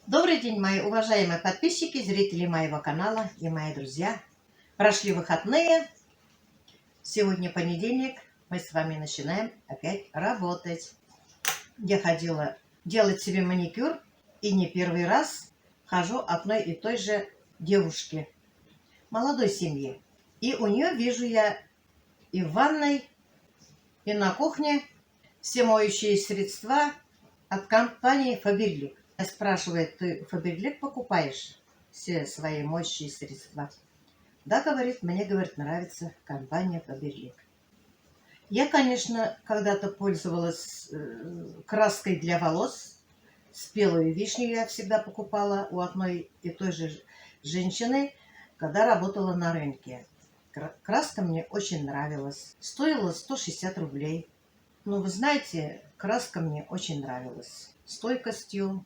Добрый день, мои уважаемые подписчики, зрители моего канала и мои друзья. Прошли выходные. Сегодня понедельник. Мы с вами начинаем опять работать. Я ходила делать себе маникюр. И не первый раз хожу одной и той же девушке. Молодой семьи. И у нее вижу я и в ванной, и на кухне все моющие средства от компании Faberlic. Спрашивает, ты Faberlic покупаешь все свои моющие средства? Да, говорит, мне, говорит, нравится компания Faberlic. Я, конечно, когда-то пользовалась краской для волос. Спелую вишню я всегда покупала у одной и той же женщины, когда работала на рынке. Краска мне очень нравилась. Стоила 160 рублей. Но вы знаете, краска мне очень нравилась. Стойкостью,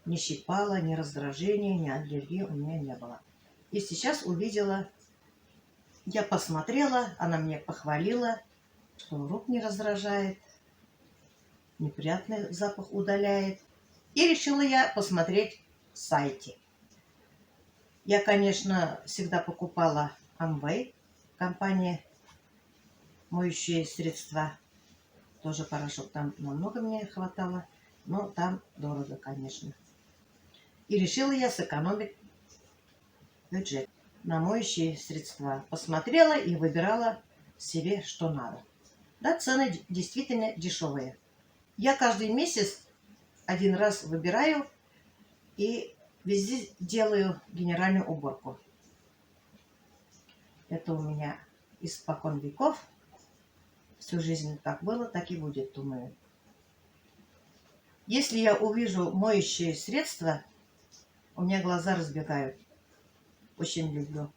ни щипала, ни раздражения, ни аллергии у меня не было. И сейчас увидела, я посмотрела, она мне похвалила, что рук не раздражает, неприятный запах удаляет. И решила я посмотреть в сайте. Я, конечно, всегда покупала Amway, компания моющие средства. Тоже порошок там намного мне хватало, но там дорого, конечно. И решила я сэкономить бюджет на моющие средства. Посмотрела и выбирала себе, что надо. Да, цены действительно дешевые. Я каждый месяц один раз выбираю и везде делаю генеральную уборку. Это у меня испокон веков. Всю жизнь как было, так и будет, думаю. Если я увижу моющие средства, у меня глаза разбегают. Очень люблю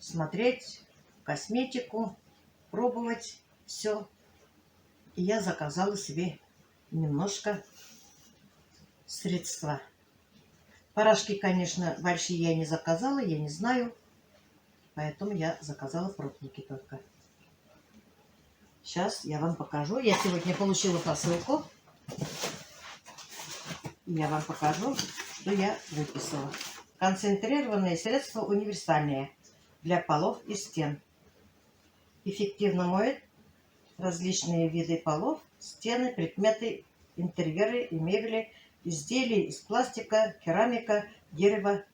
смотреть косметику, пробовать все. И я заказала себе немножко средства. Порошки, конечно, большие я не заказала, я не знаю. Поэтому я заказала пробники только. Сейчас я вам покажу. Я сегодня получила посылку. Я вам покажу, что я выписала. Концентрированные средства универсальные для полов и стен. Эффективно моет различные виды полов, стены, предметы, интерьеры и мебели, изделия из пластика, керамика, дерева.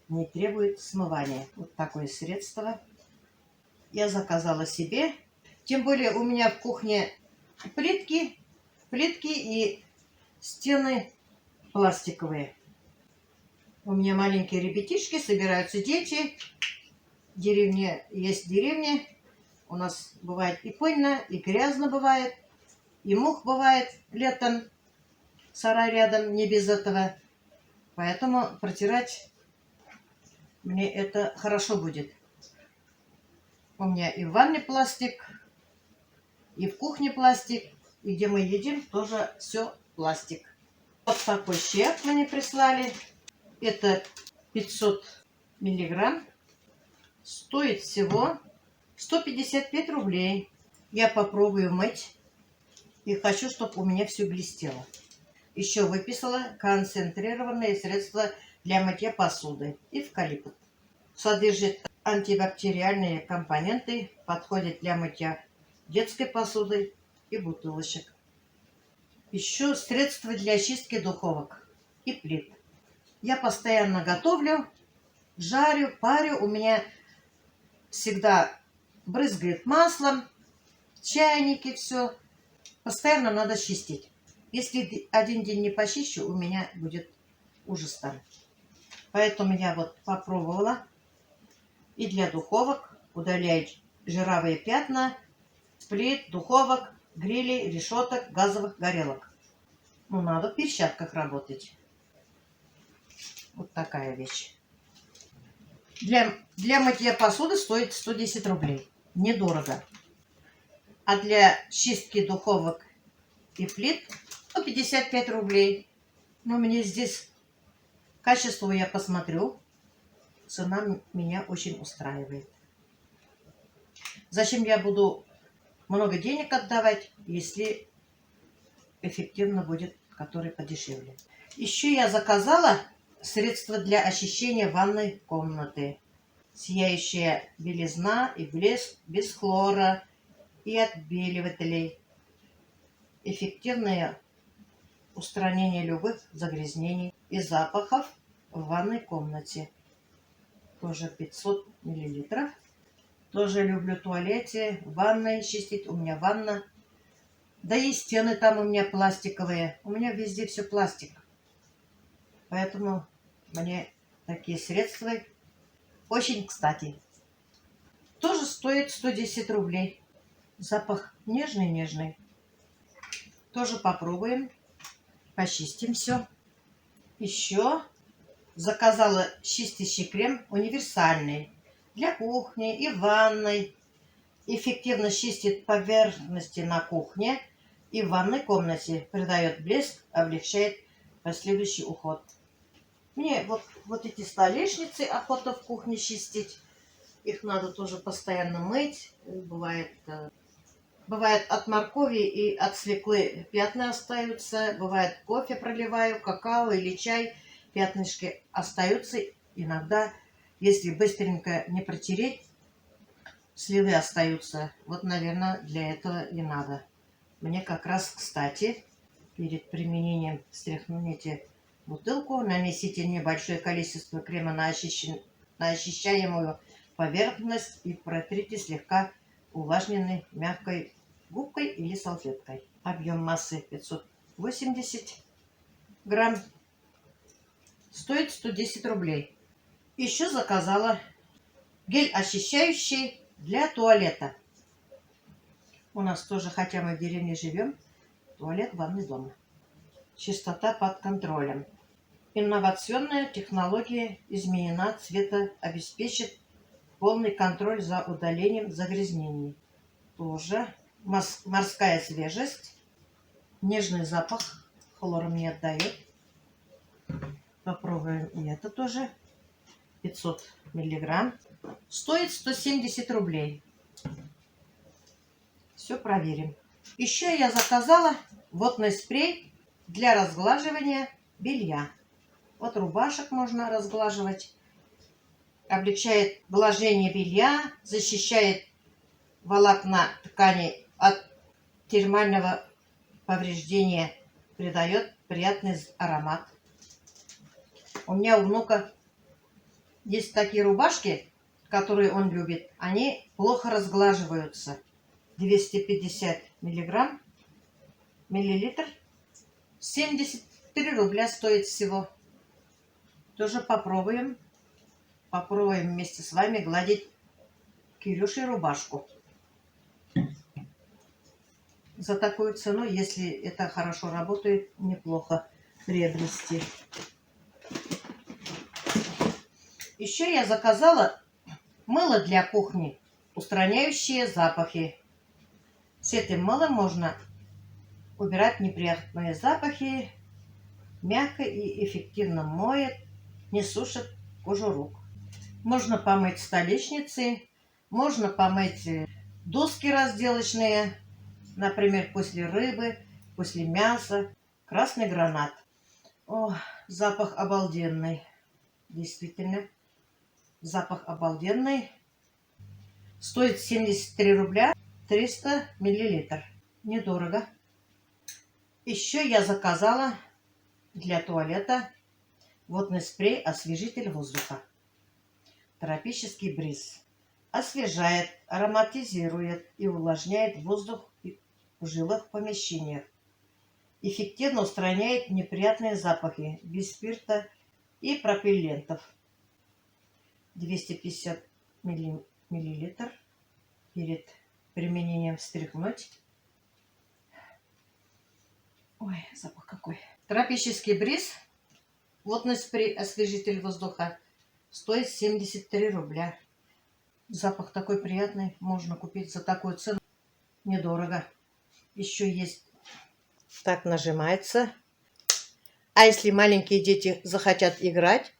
Не требует смывания. Вот такое средство я заказала себе. Тем более у меня в кухне плитки и стены пластиковые. У меня маленькие ребятишки, собираются дети. Деревня есть деревня. У нас бывает и пыльно, и грязно бывает, и мух бывает летом. Сарай рядом, не без этого. Поэтому протирать мне это хорошо будет. У меня и в ванне пластик, и в кухне пластик, и где мы едим, тоже все пластик. Вот такой чек мне прислали. Это 500 миллиграмм. Стоит всего 155 рублей. Я попробую мыть. И хочу, чтобы у меня все блестело. Еще выписала концентрированные средства для мытья посуды. Эвкалипт. Содержит антибактериальные компоненты. Подходит для мытья детской посуды и бутылочек. Еще средства для очистки духовок и плит. Я постоянно готовлю, жарю, парю. У меня всегда брызгает маслом, чайники, все. Постоянно надо чистить. Если один день не почищу, у меня будет ужас там. Поэтому я вот попробовала. И для духовок удаляет жировые пятна, плит, духовок, грилей, решеток, газовых горелок. Ну, надо в перчатках работать. Вот такая вещь. Для мытья посуды стоит 110 рублей. Недорого. А для чистки духовок и плит 155 рублей. Но мне здесь качество я посмотрю. Цена меня очень устраивает. Зачем я буду много денег отдавать, если эффективно будет, который подешевле. Еще я заказала средство для очищения ванной комнаты. Сияющая белизна и блеск без хлора и отбеливателей. Эффективное устранение любых загрязнений и запахов в ванной комнате. Тоже 500 миллилитров. Тоже люблю в туалете, в ванной чистить. У меня ванна. Да и стены там у меня пластиковые. У меня везде все пластик. Поэтому мне такие средства очень кстати. Тоже стоит 110 рублей. Запах нежный-нежный. Тоже попробуем. Почистим все. Еще заказала чистящий крем универсальный. Для кухни и ванной. Эффективно чистит поверхности на кухне и в ванной комнате. Придает блеск, облегчает последующий уход. Мне вот эти столешницы охота в кухне чистить. Их надо тоже постоянно мыть. Бывает от моркови и от свеклы пятна остаются. Бывает кофе проливаю, какао или чай. Пятнышки остаются. Иногда, если быстренько не протереть, следы остаются. Вот, наверное, для этого и надо. Мне как раз, кстати, перед применением стряхните бутылку, нанесите небольшое количество крема на очищаемую поверхность и протрите слегка увлажненной мягкой губкой или салфеткой. Объем массы 580 грамм. Стоит 110 рублей. Еще заказала гель очищающий для туалета. У нас тоже, хотя мы в деревне живем, туалет, ванный дома. Чистота под контролем. Инновационная технология изменена цвета, обеспечит полный контроль за удалением загрязнений. Тоже морская свежесть, нежный запах, хлором не отдает. Попробуем и это тоже. 500 миллиграмм. Стоит 170 рублей. Все проверим. Еще я заказала водный спрей для разглаживания белья. Вот рубашек можно разглаживать. Облегчает глажение белья, защищает волокна ткани от термального повреждения, придает приятный аромат. У меня у внука есть такие рубашки, которые он любит. Они плохо разглаживаются. 250 миллилитр. 73 рубля стоит всего. Тоже попробуем. Попробуем вместе с вами гладить Кирюше рубашку. За такую цену, если это хорошо работает, неплохо приобрести. Еще я заказала мыло для кухни, устраняющее запахи. С этим мылом можно убирать неприятные запахи, мягко и эффективно моет, не сушит кожу рук. Можно помыть столешницы, можно помыть доски разделочные, например, после рыбы, после мяса. Красный гранат. О, запах обалденный. Действительно, запах обалденный. Стоит 73 рубля 300 миллилитров. Недорого. Еще я заказала для туалета водный спрей освежитель воздуха. Тропический бриз. Освежает, ароматизирует и увлажняет воздух в жилых помещениях. Эффективно устраняет неприятные запахи без спирта и пропеллентов. 250 миллилитров. Перед применением встряхнуть. Ой, запах какой. Тропический бриз. Водный спрей освежитель воздуха. Стоит 73 рубля. Запах такой приятный. Можно купить за такую цену. Недорого. Еще есть. Так нажимается. А если маленькие дети захотят играть,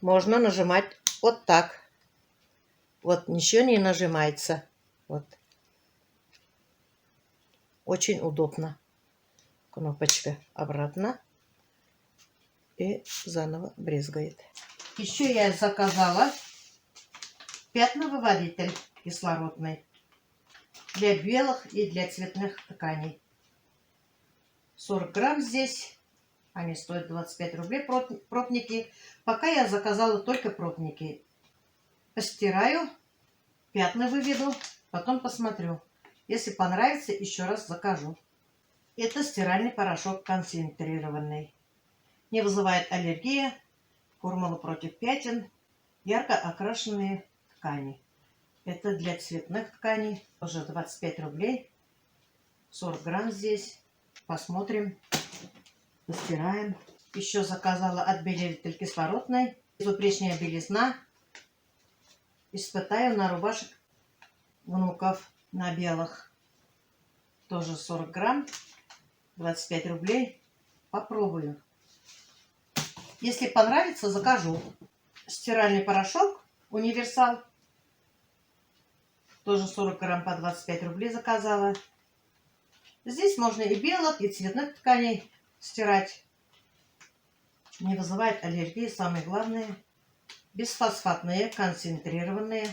можно нажимать вот так. Вот ничего не нажимается. Вот. Очень удобно. Кнопочка обратно. и заново брезгает. Еще я заказала пятновыводитель кислородный для белых и для цветных тканей. 40 грамм здесь. Они стоят 25 рублей, пробники. Пока я заказала только пробники. Постираю, пятна выведу, потом посмотрю. Если понравится, еще раз закажу. Это стиральный порошок концентрированный. Не вызывает аллергии, формула против пятен, ярко окрашенные ткани. Это для цветных тканей. Тоже 25 рублей. 40 грамм здесь. Посмотрим. Постираем. Еще заказала отбеливатель кислородный. Безупречная белизна. Испытаю на рубашек внуков, на белых. Тоже 40 грамм. 25 рублей. Попробую. Если понравится, закажу. Стиральный порошок универсал. Тоже 40 грамм по 25 рублей заказала. Здесь можно и белых, и цветных тканей стирать. Не вызывает аллергии. Самое главное, бесфосфатные, концентрированные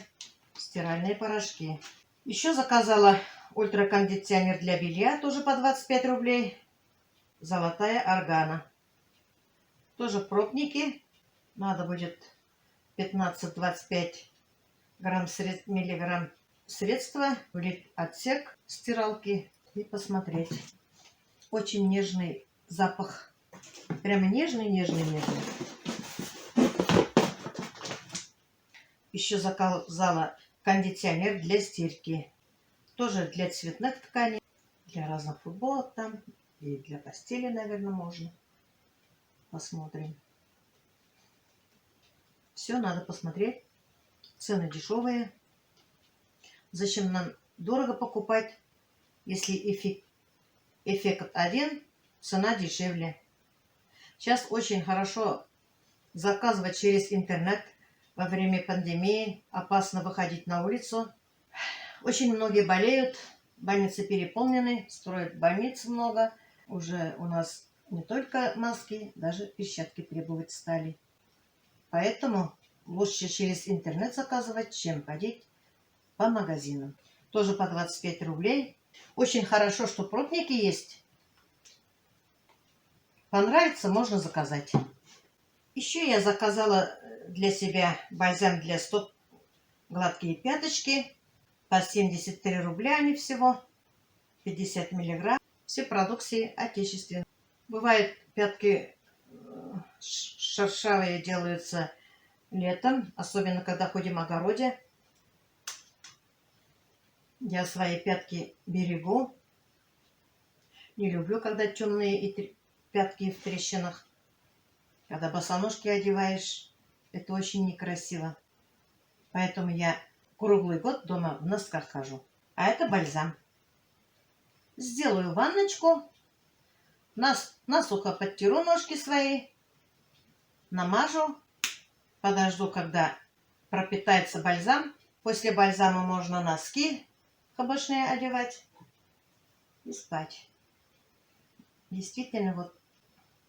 стиральные порошки. Еще заказала ультракондиционер для белья. Тоже по 25 рублей. Золотая органа. Тоже пробники. Надо будет 15-25 миллиграмм средства. Влить отсек стиралки и посмотреть. Очень нежный запах. Прямо нежный. Еще заказала кондиционер для стирки. Тоже для цветных тканей. Для разных футболок там. И для постели, наверное, можно. Посмотрим. Все надо посмотреть. Цены дешевые. Зачем нам дорого покупать, если эффект один, цена дешевле. Сейчас очень хорошо заказывать через интернет. Во время пандемии опасно выходить на улицу. Очень многие болеют. Больницы переполнены. Строят больниц много. Уже у нас не только маски, даже перчатки требовать стали. Поэтому лучше через интернет заказывать, чем ходить по магазинам. Тоже по 25 рублей. Очень хорошо, что пробники есть. Понравится, можно заказать. Еще я заказала для себя бальзам для стоп гладкие пяточки. По 73 рубля они всего. 50 миллиграмм. Все продукции отечественные. Бывает, пятки шершавые делаются летом. Особенно, когда ходим в огороде. Я свои пятки берегу. Не люблю, когда темные пятки в трещинах. Когда босоножки одеваешь, это очень некрасиво. Поэтому я круглый год дома в носках хожу. А это бальзам. Сделаю ванночку. Насухо подтеру ножки свои. Намажу. Подожду, когда пропитается бальзам. После бальзама можно носки кабошные одевать и спать. Действительно, вот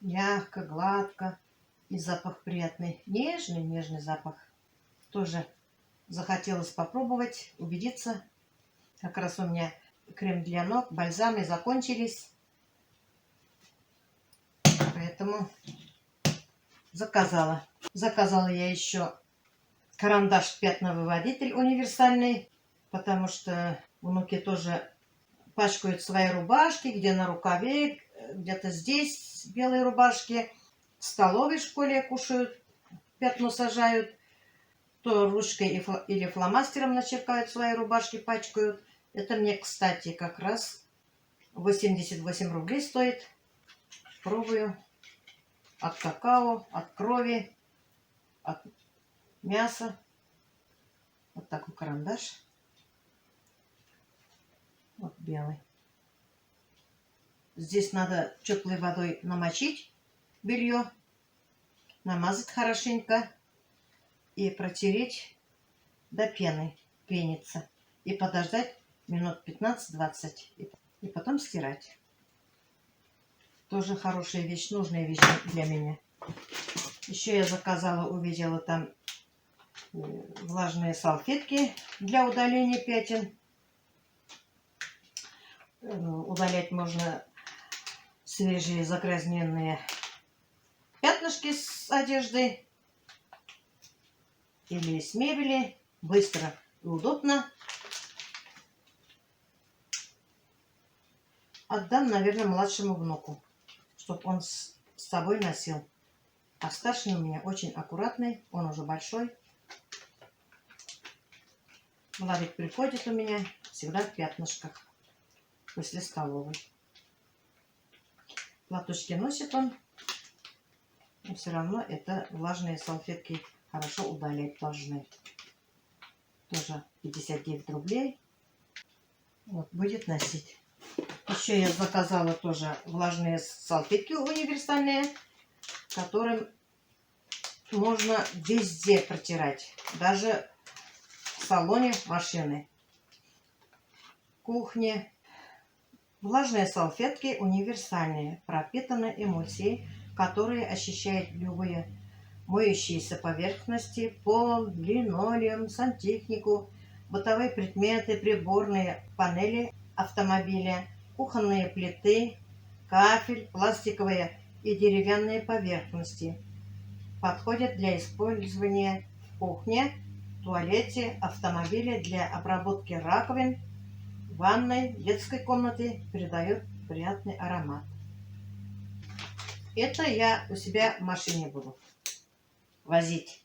мягко, гладко. И запах приятный. Нежный запах. Тоже захотелось попробовать, убедиться. Как раз у меня крем для ног, бальзамы закончились. Поэтому заказала. Заказала я еще карандаш пятновыводитель универсальный. Потому что внуки тоже пачкают свои рубашки. Где на рукаве, где-то здесь белые рубашки. В столовой школе кушают, пятно сажают. То ручкой или фломастером начеркают свои рубашки, пачкают. Это мне, кстати, как раз 88 рублей стоит. Пробую. От какао, от крови, от мяса. Вот такой карандаш. Вот белый. Здесь надо теплой водой намочить белье, намазать хорошенько и протереть до пены, пениться. И подождать минут 15-20. И потом стирать. Тоже хорошая вещь, нужная вещь для меня. Еще я заказала, увидела там влажные салфетки для удаления пятен. Удалять можно свежие загрязненные пятнышки с одежды или с мебели. Быстро и удобно. Отдам, наверное, младшему внуку, чтобы он с собой носил. А старший у меня очень аккуратный, он уже большой. Владик приходит у меня всегда в пятнышках после столовой. Платочки носит он, но все равно это влажные салфетки хорошо удалять должны. Тоже 59 рублей. Вот, будет носить. Еще я заказала тоже влажные салфетки универсальные, которым можно везде протирать. Даже в салоне машины, кухне. Влажные салфетки универсальные, пропитаны эмульсией, которые очищают любые моющиеся поверхности, пол, линолеум, сантехнику, бытовые предметы, приборные панели автомобиля, кухонные плиты, кафель, пластиковые и деревянные поверхности. Подходят для использования в кухне, туалете, автомобиле, для обработки раковин, ванной, детской комнаты, придает приятный аромат. Это я у себя в машине буду возить.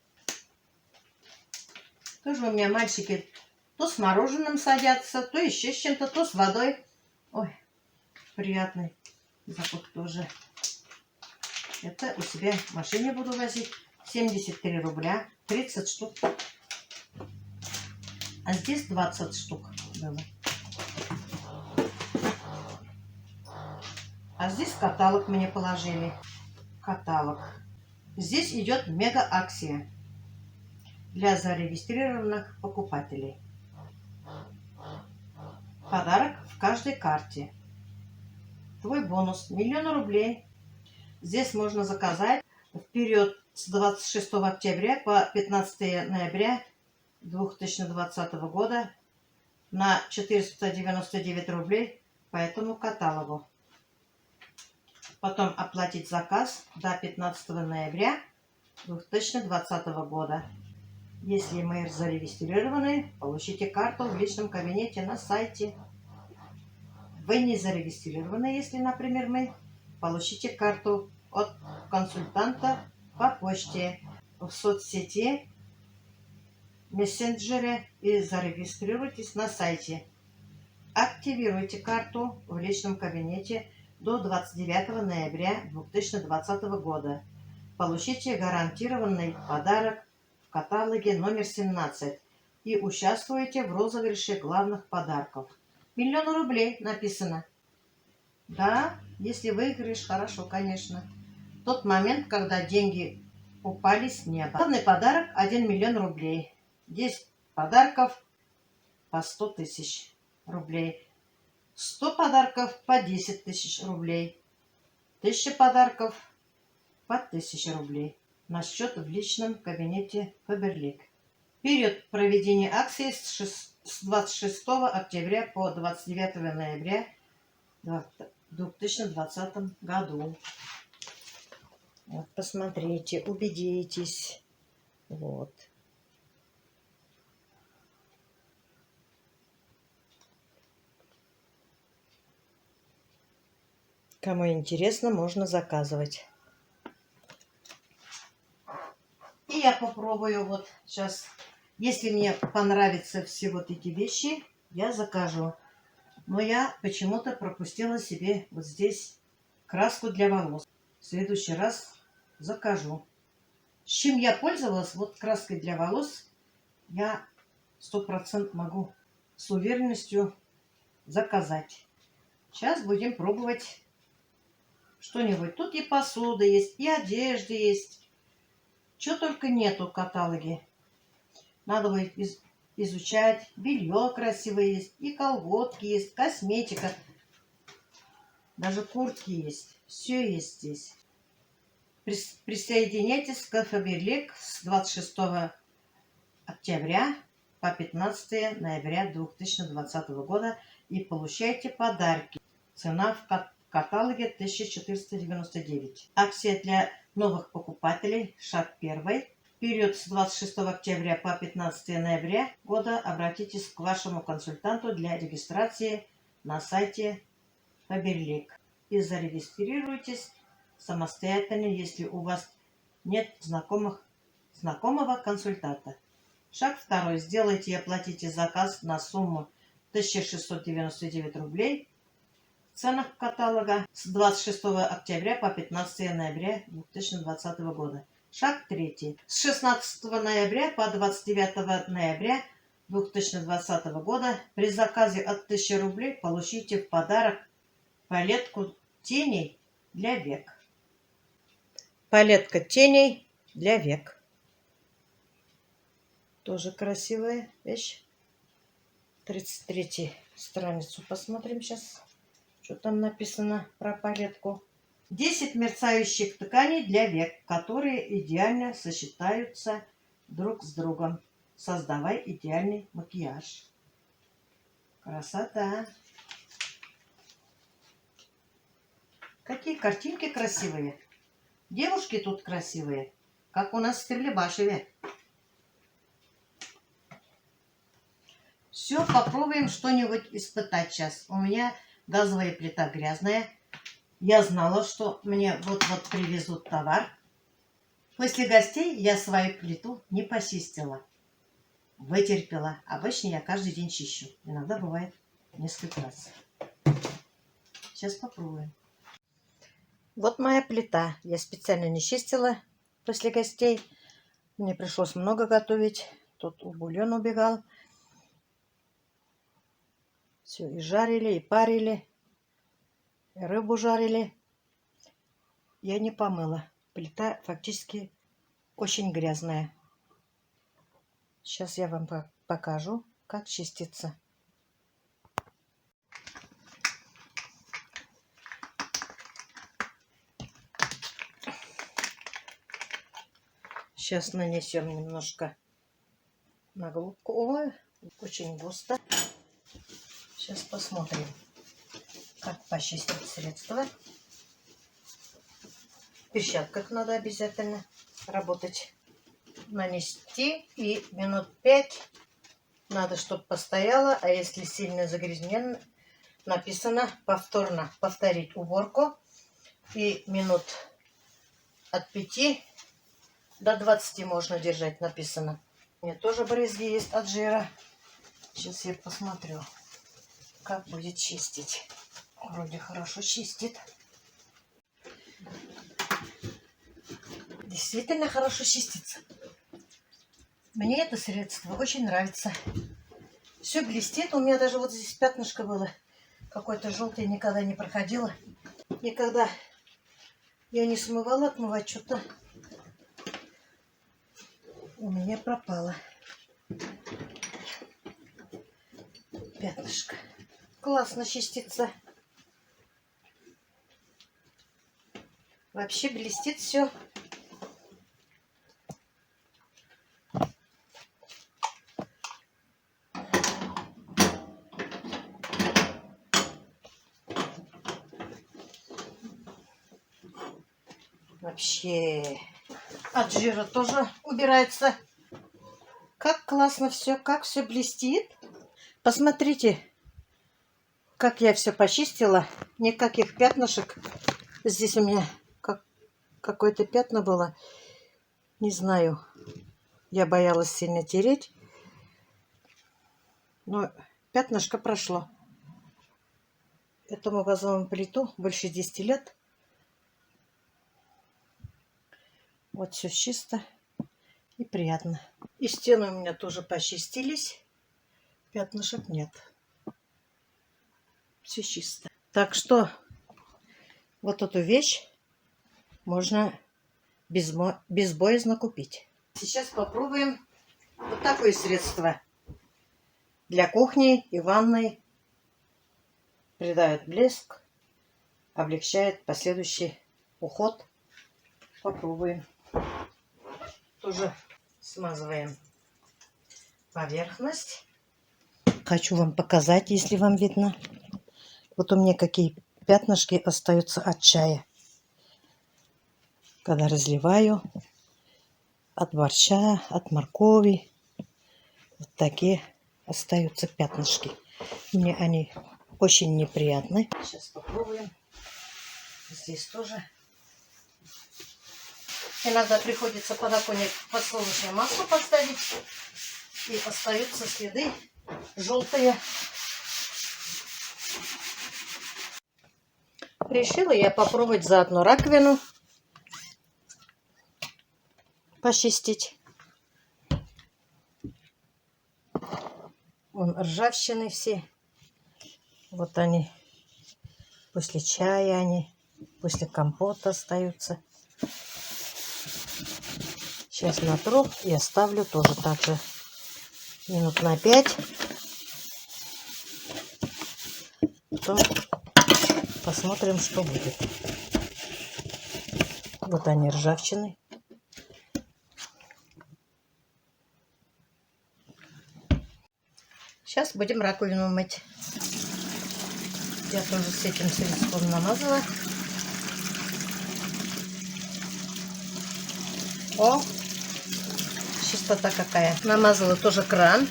Тоже у меня мальчики то с мороженым садятся, то еще с чем-то, то с водой. Ой, приятный запах тоже. Это у себя в машине буду возить. 73 рубля, 30 штук. А здесь 20 штук было. А здесь каталог мне положили. Каталог. Здесь идет мега-акция для зарегистрированных покупателей. Подарок в каждой карте. Твой бонус 1 000 000 рублей. Здесь можно заказать в период с 26 октября по 15 ноября 2020 года на 499 рублей по этому каталогу. Потом оплатить заказ до 15 ноября 2020 года. Если мы зарегистрированы, получите карту в личном кабинете на сайте. Вы не зарегистрированы, если, например, мы, получите карту от консультанта по почте, в соцсети, мессенджере и зарегистрируйтесь на сайте. Активируйте карту в личном кабинете до 29 ноября 2020 года. Получите гарантированный подарок в каталоге номер 17 и участвуйте в розыгрыше главных подарков. 1 000 000 рублей написано. Да, если выиграешь, хорошо, конечно. Тот момент, когда деньги упали с неба. Главный подарок 1 000 000 рублей. 10 подарков по 100 000 рублей. 100 подарков по 10 000 рублей. 1000 подарков по 1000 рублей. На счет в личном кабинете Faberlic. Период проведения акции с 26 октября по 29 ноября 2020 году. Вот, посмотрите, убедитесь. Вот. Кому интересно, можно заказывать. И я попробую вот сейчас. Если мне понравятся все вот эти вещи, я закажу. Но я почему-то пропустила себе вот здесь краску для волос. В следующий раз закажу. С чем я пользовалась, вот краской для волос, я 100% могу с уверенностью заказать. Сейчас будем пробовать что-нибудь. Тут и посуда есть, и одежда есть. Чего только нету в каталоге. Надо будет изучать. Белье красивое есть, и колготки есть, косметика. Даже куртки есть. Все есть здесь. Присоединяйтесь к Faberlic с 26 октября по 15 ноября 2020 года и получайте подарки. Цена в каталоге 1499. Акция для новых покупателей. Шаг 1. Период с 26 октября по 15 ноября года обратитесь к вашему консультанту для регистрации на сайте Faberlic и зарегистрируйтесь самостоятельно, если у вас нет знакомого консультанта. Шаг 2. Сделайте и оплатите заказ на сумму 1699 рублей в ценах каталога с 26 октября по 15 ноября 2020 года. Шаг 3. С 16 ноября по 29 ноября 2020 года при заказе от 1000 рублей получите в подарок палетку теней для век. Палетка теней для век. Тоже красивая вещь. 33 страницу посмотрим сейчас, что там написано про палетку. 10 мерцающих тканей для век, которые идеально сочетаются друг с другом, создавая идеальный макияж. Красота! Какие картинки красивые! Девушки тут красивые, как у нас в Стерлибашеве. Все, попробуем что-нибудь испытать сейчас. У меня газовая плита грязная. Я знала, что мне вот-вот привезут товар. После гостей я свою плиту не почистила. Вытерпела. Обычно я каждый день чищу. Иногда бывает несколько раз. Сейчас попробуем. Вот моя плита. Я специально не чистила после гостей. Мне пришлось много готовить. Тут бульон убегал. Все, и жарили, и парили, и рыбу жарили. Я не помыла. Плита фактически очень грязная. Сейчас я вам покажу, как чистится. Сейчас нанесем немножко на глубку. Ой, очень густо. Сейчас посмотрим, как почистить средство. В перчатках надо обязательно работать. Нанести и минут 5 надо, чтобы постояло. А если сильно загрязненно, написано повторно повторить уборку. И минут от 5 до 20 можно держать, написано. У меня тоже брызги есть от жира. Сейчас я посмотрю, как будет чистить. Вроде хорошо чистит. Действительно хорошо чистится. Мне это средство очень нравится. Все блестит. У меня даже вот здесь пятнышко было. Какое-то желтое, никогда не проходило. Никогда я не смывала, отмывать что-то у меня пропало. Пятнышко. Классно чистится. Вообще блестит все. Вообще от жира тоже убирается. Как классно все, как все блестит. Посмотрите, как я все почистила. Никаких пятнышек. Здесь у меня какое-то пятно было. Не знаю. Я боялась сильно тереть. Но пятнышко прошло. Этому газовому плиту больше 10 лет. Вот все чисто и приятно. И стены у меня тоже почистились. Пятнышек нет. Все чисто. Так вот эту вещь можно безбоязно купить. Сейчас попробуем вот такое средство для кухни и ванной. Придает блеск, облегчает последующий уход. попробуем. Тоже смазываем поверхность. Хочу вам показать, если вам видно. Вот у меня какие пятнышки остаются от чая. Когда разливаю от борща, от моркови. Вот такие остаются пятнышки. Мне они очень неприятны. Сейчас попробуем. Здесь тоже. Иногда приходится подоконник подсолнечное масло поставить. И остаются следы желтые. Решила я попробовать заодно раковину почистить. Вон ржавчины все. Вот они. После чая они. После компота остаются. Сейчас натру и оставлю тоже так же. Минут на 5. Потом посмотрим, что будет. Вот они ржавчины. Сейчас будем раковину мыть. Я тоже с этим средством намазала. О, чистота какая. Намазала тоже кран.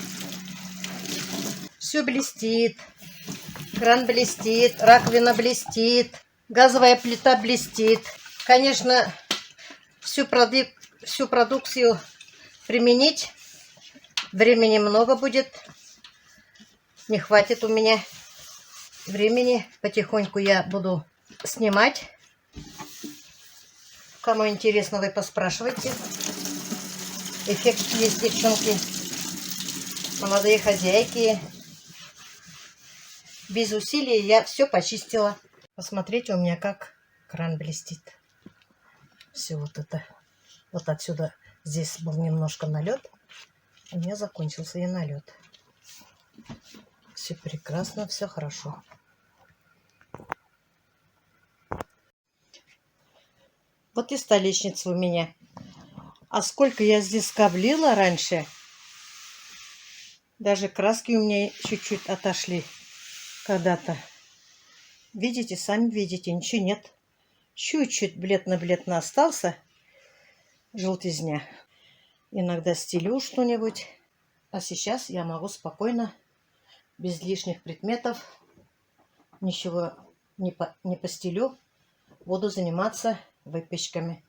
Все блестит. Кран блестит, раковина блестит, газовая плита блестит. Конечно, всю продукцию применить времени много будет. Не хватит у меня времени. Потихоньку я буду снимать. Кому интересно, вы поспрашивайте. Эффект есть, девчонки. Молодые хозяйки. Без усилий я все почистила. Посмотрите, у меня как кран блестит. Все вот это. Вот отсюда, здесь был немножко налет. У меня закончился и налет. Все прекрасно, все хорошо. Вот и столешница у меня. А сколько я здесь скоблила раньше. Даже краски у меня чуть-чуть отошли когда-то. Видите, сами видите, ничего нет. Чуть-чуть бледно-бледно остался желтизня. Иногда стелю что-нибудь. А сейчас я могу спокойно, без лишних предметов, ничего не постелю, буду заниматься выпечками.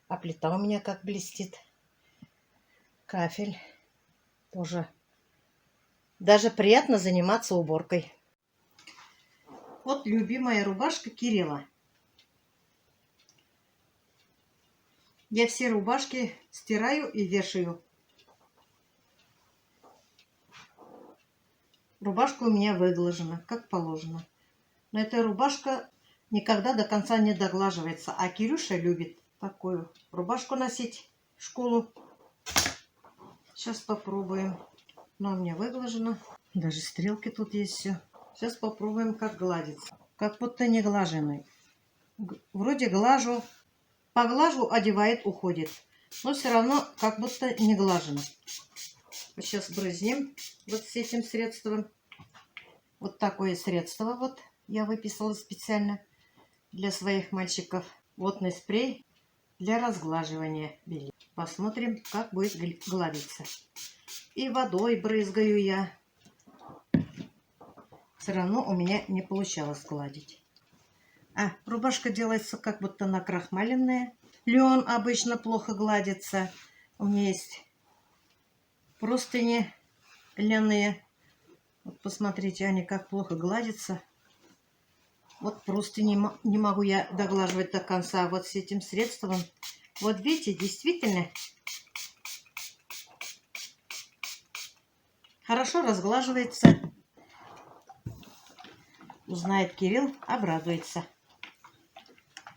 А плита у меня как блестит. Кафель тоже. Даже приятно заниматься уборкой. Вот любимая рубашка Кирилла. Я все рубашки стираю и вешаю. Рубашка у меня выглажена, как положено. Но эта рубашка никогда до конца не доглаживается. А Кирюша любит такую рубашку носить в школу. Сейчас попробуем. Но у меня выглажено. Даже стрелки тут есть все. Сейчас попробуем, как гладится. Как будто не глаженный. Вроде глажу. Поглажу, одевает, уходит. Но все равно как будто не глажено. Сейчас брызнем вот с этим средством. Вот такое средство вот я выписала специально для своих мальчиков. Водный спрей для разглаживания белья. Посмотрим, как будет гладиться. И водой брызгаю я. Все равно у меня не получалось гладить. А рубашка делается как будто накрахмаленная. Лен обычно плохо гладится. У меня есть простыни льняные. Вот посмотрите, они как плохо гладятся. Вот просто не могу я доглаживать до конца. Вот с этим средством. Вот видите, действительно хорошо разглаживается. Узнает Кирилл, обрадуется.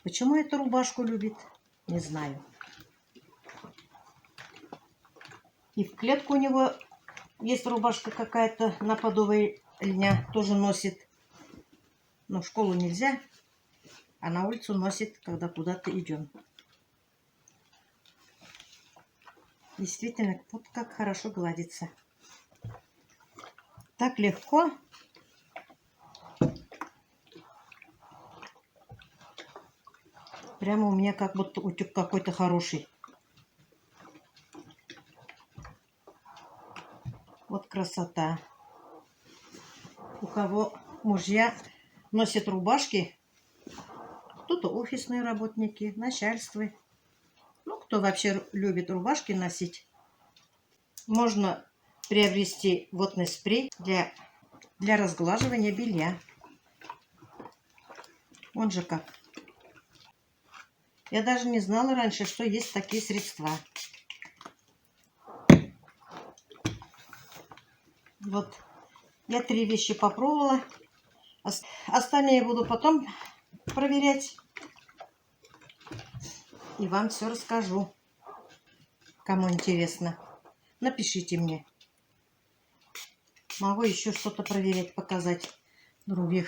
Почему эту рубашку любит, не знаю. И в клетку у него есть рубашка какая-то наподобие льня, тоже носит. Но в школу нельзя. а на улицу носит, когда куда-то идем. Действительно, вот как хорошо гладится. Так легко. Прямо у меня как будто утюг какой-то хороший. Вот красота. У кого мужья носят рубашки, кто-то офисные работники, начальство. Ну, кто вообще любит рубашки носить, можно приобрести водный спрей для разглаживания белья. Он же как. Я даже не знала раньше, что есть такие средства. Вот. Я 3 вещи попробовала. Остальные буду потом проверять. И вам все расскажу. Кому интересно, напишите мне. Могу еще что-то проверять, показать в других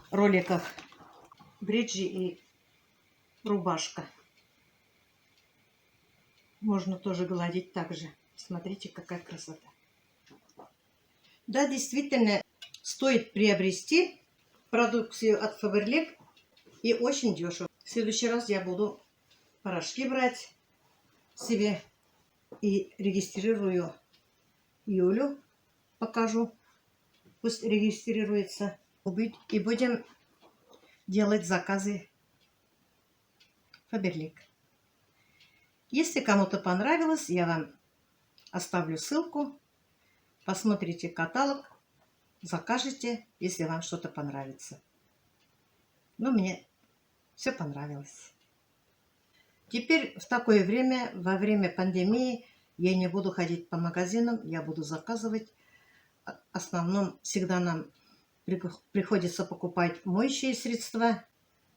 роликах. Бриджи и рубашка. Можно тоже гладить так же. Смотрите, какая красота. Да, действительно, стоит приобрести продукцию от Faberlic и очень дешево. В следующий раз я буду порошки брать себе и регистрирую Юлю. Покажу. Пусть регистрируется. И будем делать заказы Faberlic. Если кому-то понравилось, я вам оставлю ссылку. Посмотрите каталог, закажете, если вам что-то понравится. Но мне все понравилось. Теперь в такое время, во время пандемии, я не буду ходить по магазинам, я буду заказывать. В основном всегда нам приходится покупать моющие средства.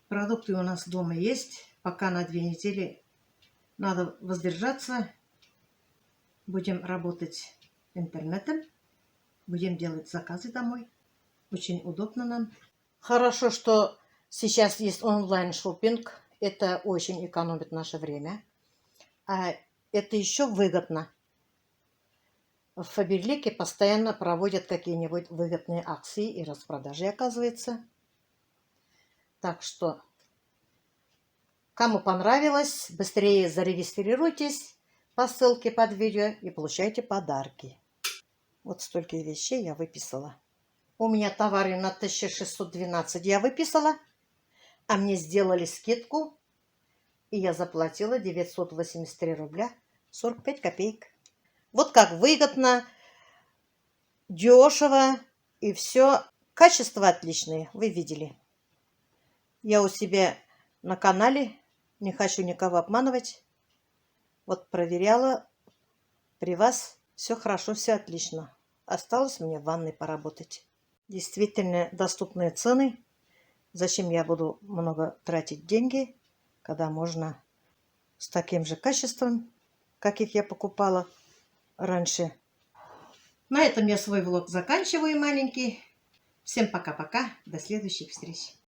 Продукты у нас дома есть. Пока на 2 недели надо воздержаться. Будем работать интернетом. Будем делать заказы домой. Очень удобно нам. Хорошо, что сейчас есть онлайн-шоппинг. Это очень экономит наше время. А это еще выгодно. В Фаберлике постоянно проводят какие-нибудь выгодные акции и распродажи, оказывается. Так что, кому понравилось, быстрее зарегистрируйтесь по ссылке под видео и получайте подарки. Вот столько вещей я выписала. У меня товары на 1612 я выписала, а мне сделали скидку, и я заплатила 983 рубля 45 копеек. Вот как выгодно, дешево и все. Качество отличное, вы видели. Я у себя на канале, не хочу никого обманывать. Вот проверяла, при вас все хорошо, все отлично. Осталось мне в ванной поработать. Действительно доступные цены. Зачем я буду много тратить деньги, когда можно с таким же качеством, каких я покупала раньше. На этом я свой влог заканчиваю маленький. Всем пока-пока. До следующих встреч.